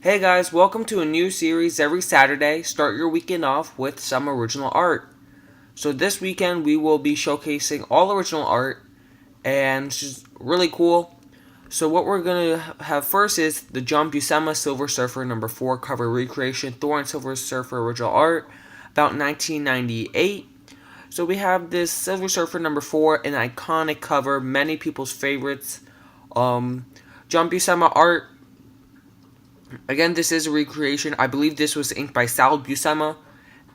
Hey guys, welcome to a new series every Saturday. Start your weekend off with some original art. So this weekend we will be showcasing all original art and it's just really cool. So what we're going to have first is the John Buscema Silver Surfer number 4 cover recreation Thor and Silver Surfer original art about 1998. So we have this Silver Surfer number 4, an iconic cover, many people's favorites. John Buscema art. Again, this is a recreation. I believe this was inked by Sal Buscema,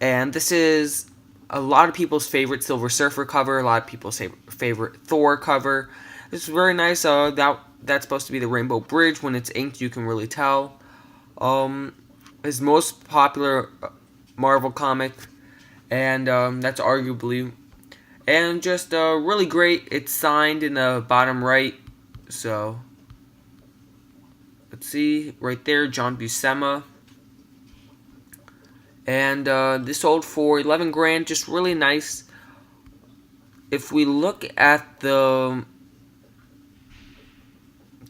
and this is a lot of people's favorite Silver Surfer cover, a lot of people's favorite Thor cover. This is very nice. That's supposed to be the Rainbow Bridge. When it's inked, you can really tell. His most popular Marvel comic, and that's arguably, and just really great. It's signed in the bottom right, so. Let's see, right there, John Buscema. And this sold for 11 grand, just really nice. If we look at the,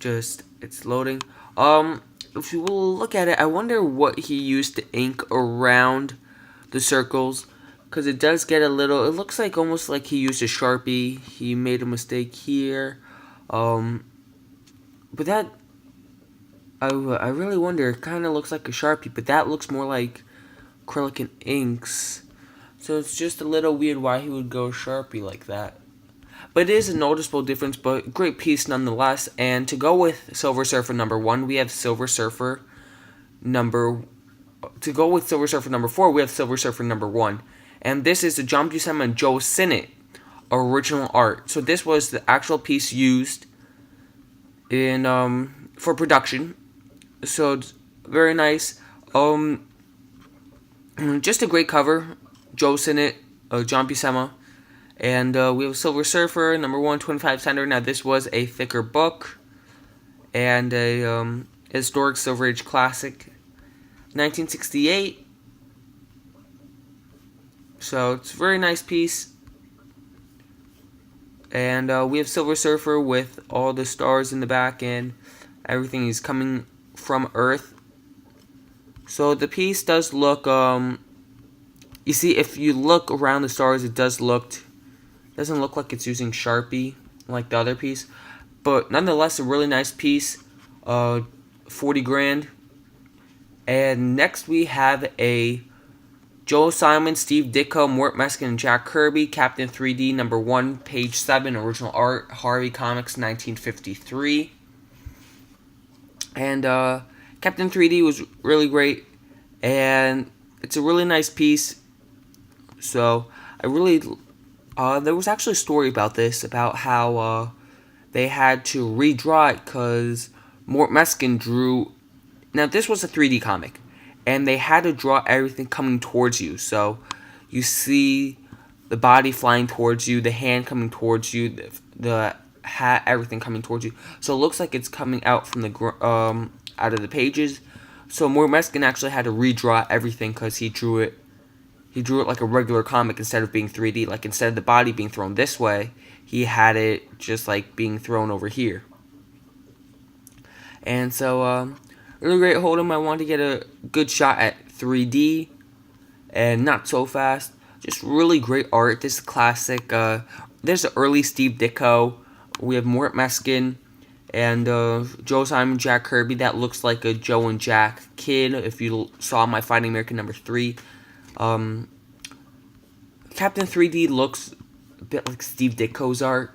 it's loading. If you will look at it, I wonder what he used to ink around the circles. Because it does get a little, it looks like almost like he used a Sharpie. He made a mistake here. But that, I really wonder, it kind of looks like a Sharpie, but that looks more like acrylic and inks. So it's just a little weird why he would go Sharpie like that. But it is a noticeable difference, but great piece nonetheless. And to go with Silver Surfer number 1, we have Silver Surfer number... To go with Silver Surfer number 4, we have Silver Surfer number 1. And this is the John Buscema and Joe Sinnott original art. So this was the actual piece used in for production. So it's very nice. Just a great cover. Joe Sinnott, John Buscema. And we have Silver Surfer, number 1, 25 center. Now this was a thicker book. And a historic Silver Age classic. 1968. So it's a very nice piece. And we have Silver Surfer with all the stars in the back and everything is coming from Earth. So the piece does look, you see, if you look around the stars, it doesn't look like it's using Sharpie like the other piece. But nonetheless, a really nice piece, 40 grand. And next we have a Joe Simon, Steve Ditko, Mort Meskin, and Jack Kirby, Captain 3D, number 1, page 7, original art, Harvey Comics, 1953. And Captain 3D was really great, and it's a really nice piece. So I really, there was actually a story about this, about how they had to redraw it because Mort Meskin drew. Now this was a 3D comic, and they had to draw everything coming towards you. So you see the body flying towards you, the hand coming towards you, the hat, everything coming towards you. So it looks like it's coming out from the out of the pages. So Mort Meskin actually had to redraw everything because he drew it like a regular comic instead of being 3D. Like instead of the body being thrown this way, he had it just like being thrown over here. And so really great hold'em. I wanted to get a good shot at 3D and not so fast. Just really great art. This is classic. There's the early Steve Ditko. We have Mort Meskin and Joe Simon, Jack Kirby. That looks like a Joe and Jack kid. If you saw my Fighting American number 3, Captain 3D looks a bit like Steve Ditko's art.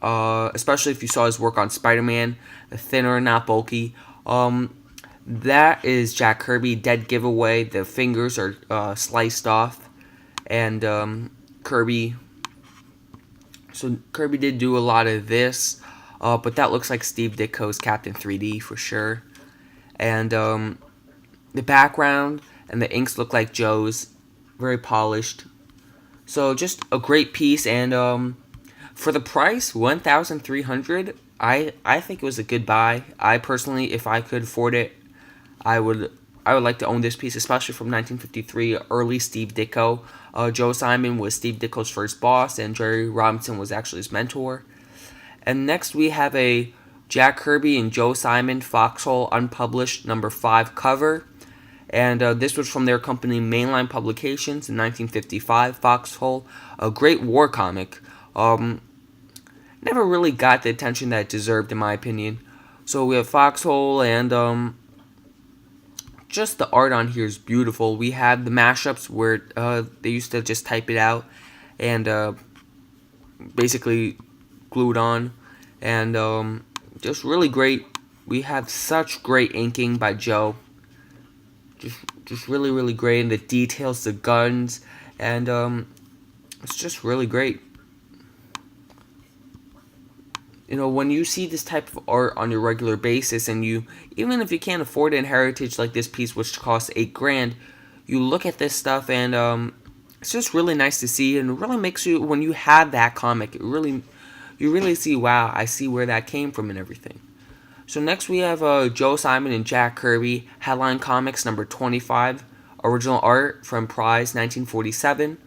Especially if you saw his work on Spider-Man, thinner, not bulky. That is Jack Kirby, dead giveaway. The fingers are sliced off, and Kirby. So Kirby did do a lot of this, but that looks like Steve Ditko's Captain 3D for sure. And the background and the inks look like Joe's, very polished. So just a great piece, and for the price, $1,300. I think it was a good buy. I personally, if I could afford it, I would like to own this piece, especially from 1953, early Steve Ditko. Joe Simon was Steve Ditko's first boss, and Jerry Robinson was actually his mentor. And next we have a Jack Kirby and Joe Simon, Foxhole, unpublished, number 5 cover. And this was from their company Mainline Publications in 1955. Foxhole, a great war comic. Never really got the attention that it deserved, in my opinion. So we have Foxhole, and just the art on here is beautiful. We have the mashups where they used to just type it out and basically glue it on, and just really great. We have such great inking by Joe. Just really, really great. And the details, the guns, and it's just really great. You know, when you see this type of art on your regular basis, and you, even if you can't afford it in Heritage like this piece, which costs $8,000, you look at this stuff, and it's just really nice to see, and it really makes you, when you have that comic, you really see, wow, I see where that came from and everything. So next we have Joe Simon and Jack Kirby, Headline Comics number 25, original art from Prize 1947,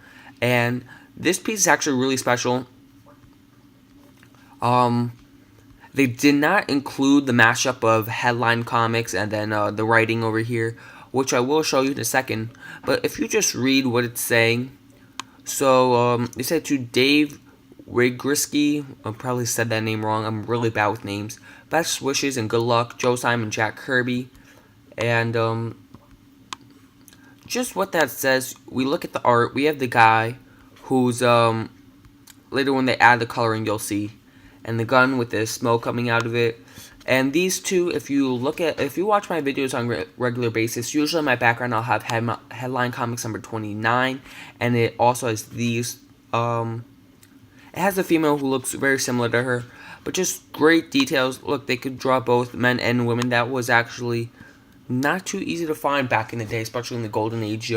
and this piece is actually really special. They did not include the mashup of Headline Comics and then the writing over here, which I will show you in a second. But if you just read what it's saying, so it said to Dave Wigrisky, I probably said that name wrong, I'm really bad with names. Best wishes and good luck, Joe Simon, Jack Kirby. And just what that says, we look at the art, we have the guy who's, later when they add the coloring you'll see, and the gun with the smoke coming out of it. And these two, if you watch my videos on regular basis, usually in my background I'll have Headline Comics number 29, and it also has these, it has a female who looks very similar to her, but just great details. Look, they could draw both men and women. That was actually not too easy to find back in the day, especially in the golden age.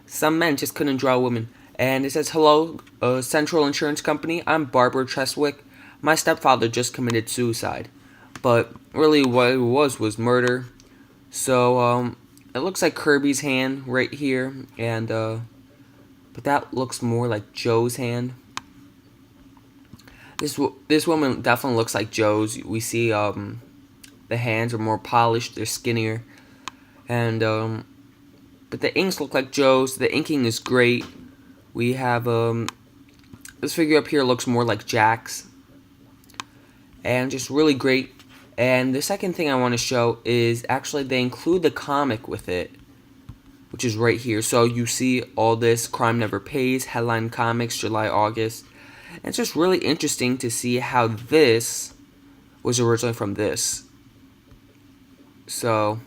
Some men just couldn't draw women. And it says, hello, Central Insurance Company, I'm Barbara Treswick. My stepfather just committed suicide. But really what it was murder. So it looks like Kirby's hand right here, and but that looks more like Joe's hand. This woman definitely looks like Joe's. We see the hands are more polished, they're skinnier, and but the inks look like Joe's. The inking is great. We have this figure up here looks more like Jack's, and just really great. And the second thing I want to show is actually they include the comic with it, which is right here. So you see all this, Crime Never Pays, Headline Comics, July, August. And it's just really interesting to see how this was originally from this. So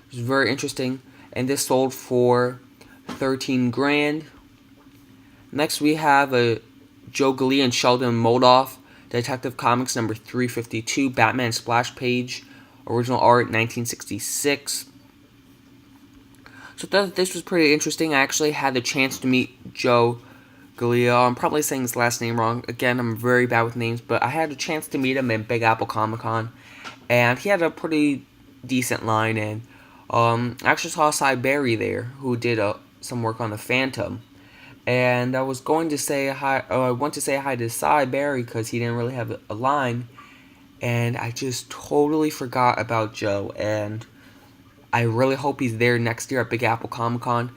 it's very interesting. And this sold for $13,000. Next we have a Joe Galea and Sheldon Moldoff, Detective Comics number 352, Batman splash page, original art 1966. So this was pretty interesting. I actually had the chance to meet Joe Galea. I'm probably saying his last name wrong. Again, I'm very bad with names, but I had a chance to meet him in Big Apple Comic Con, and he had a pretty decent line. And I actually saw Cy Berry there, who did some work on the Phantom. And I was going to say hi. I want to say hi to Cy Berry because he didn't really have a line, and I just totally forgot about Joe. And I really hope he's there next year at Big Apple Comic Con.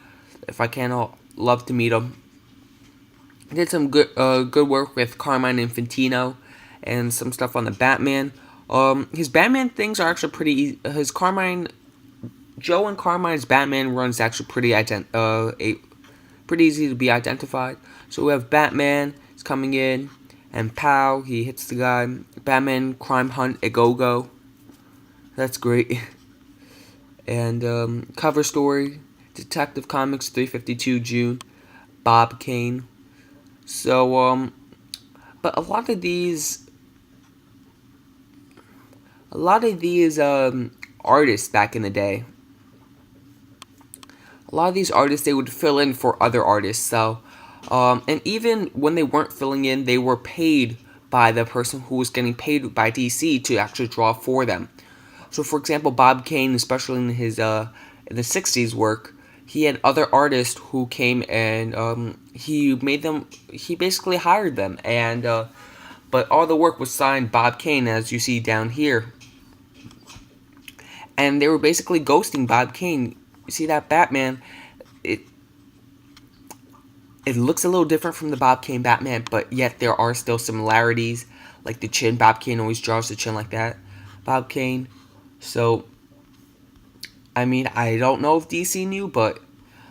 If I can, I'll love to meet him. He did some good work with Carmine Infantino and some stuff on the Batman. His Batman things are actually pretty easy. Joe and Carmine's Batman runs actually pretty easy to be identified. So we have Batman is coming in, and pow, he hits the guy. Batman Crime Hunt a go-go. That's great. And cover story, Detective Comics 352 June, Bob Kane. So but a lot of these artists back in the day, a lot of these artists, they would fill in for other artists. So, and even when they weren't filling in, they were paid by the person who was getting paid by DC to actually draw for them. So, for example, Bob Kane, especially in his in the 60s work, he had other artists who came and he basically hired them. And but all the work was signed Bob Kane, as you see down here. And they were basically ghosting Bob Kane. You see that Batman, it looks a little different from the Bob Kane Batman, but yet there are still similarities, like the chin. Bob Kane always draws the chin like that, Bob Kane. So, I mean, I don't know if DC knew, but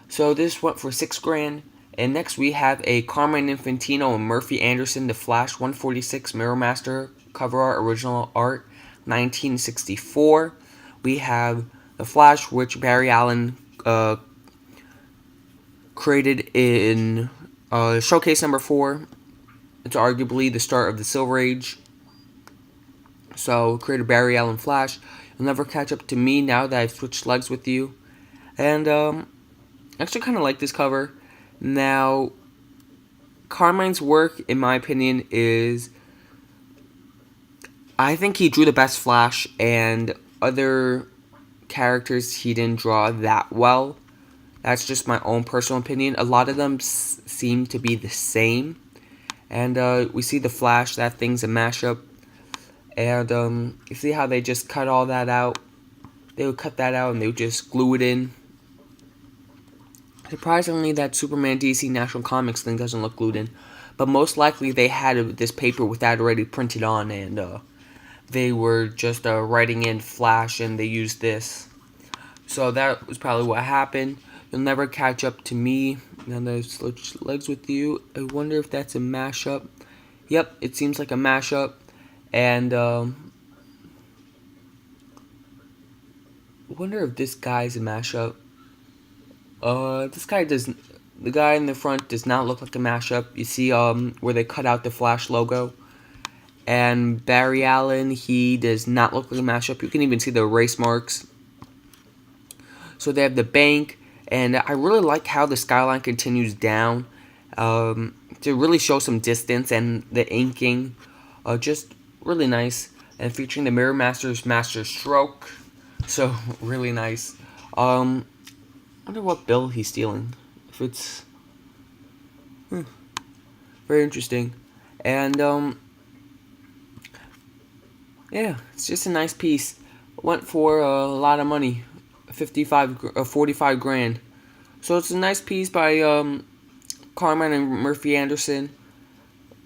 so this went for $6,000. And next we have a Carmine Infantino and Murphy Anderson, The Flash 146 Mirror Master cover art, original art, 1964. We have The Flash, which Barry Allen created in Showcase number 4. It's arguably the start of the Silver Age. So, creator Barry Allen Flash. You'll never catch up to me now that I've switched legs with you. And I actually kind of like this cover. Now, Carmine's work, in my opinion, is... I think he drew the best Flash, and other characters he didn't draw that well. That's just my own personal opinion. A lot of them seem to be the same. And we see the Flash, that thing's a mashup. And you see how they just cut all that out? They would cut that out and they would just glue it in. Surprisingly, that Superman DC National Comics thing doesn't look glued in. But most likely they had this paper with that already printed on, and they were just writing in Flash and they used this. So that was probably what happened. You'll never catch up to me. Now that I've switched legs with you, I wonder if that's a mashup. Yep, it seems like a mashup. And I wonder if this guy's a mashup. This guy does. The guy in the front does not look like a mashup. You see, where they cut out the Flash logo. And Barry Allen, he does not look like a mashup. You can even see the erase marks. So they have the bank, and I really like how the skyline continues down to really show some distance, and the inking, just really nice. And featuring the Mirror Master's master stroke, so really nice. I wonder what bill he's stealing. If it's very interesting, and yeah, it's just a nice piece. Went for a lot of money, 45 grand. So it's a nice piece by Carmine and Murphy Anderson,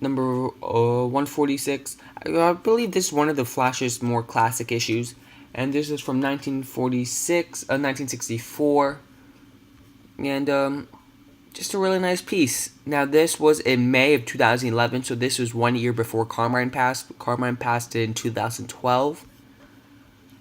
number 146. I believe this is one of the Flash's more classic issues, and this is from 1964, and just a really nice piece. Now, this was in May of 2011, so this was 1 year before Carmine passed. Carmine passed in 2012.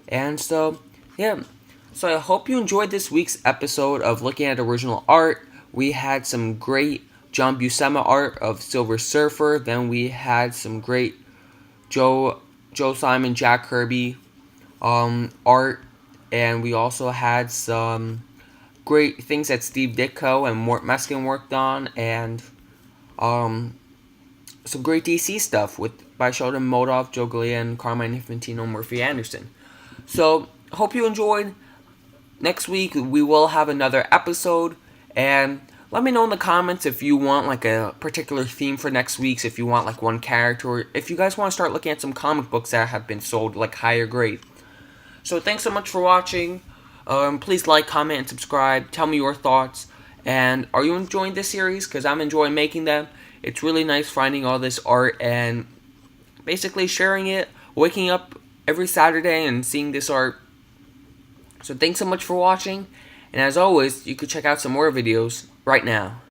And so, yeah. So I hope you enjoyed this week's episode of Looking at Original Art. We had some great John Buscema art of Silver Surfer. Then we had some great Joe Simon, Jack Kirby art. And we also had some great things that Steve Ditko and Mort Meskin worked on, and some great DC stuff by Sheldon Moldoff, Joe Galea, and Carmine Infantino, Murphy Anderson. So, hope you enjoyed. Next week, we will have another episode, and let me know in the comments if you want like a particular theme for next week's, if you want like one character, or if you guys want to start looking at some comic books that have been sold like higher grade. So, thanks so much for watching. Please like, comment, and subscribe. Tell me your thoughts. And are you enjoying this series? Because I'm enjoying making them. It's really nice finding all this art and basically sharing it, waking up every Saturday and seeing this art. So thanks so much for watching. And as always, you could check out some more videos right now.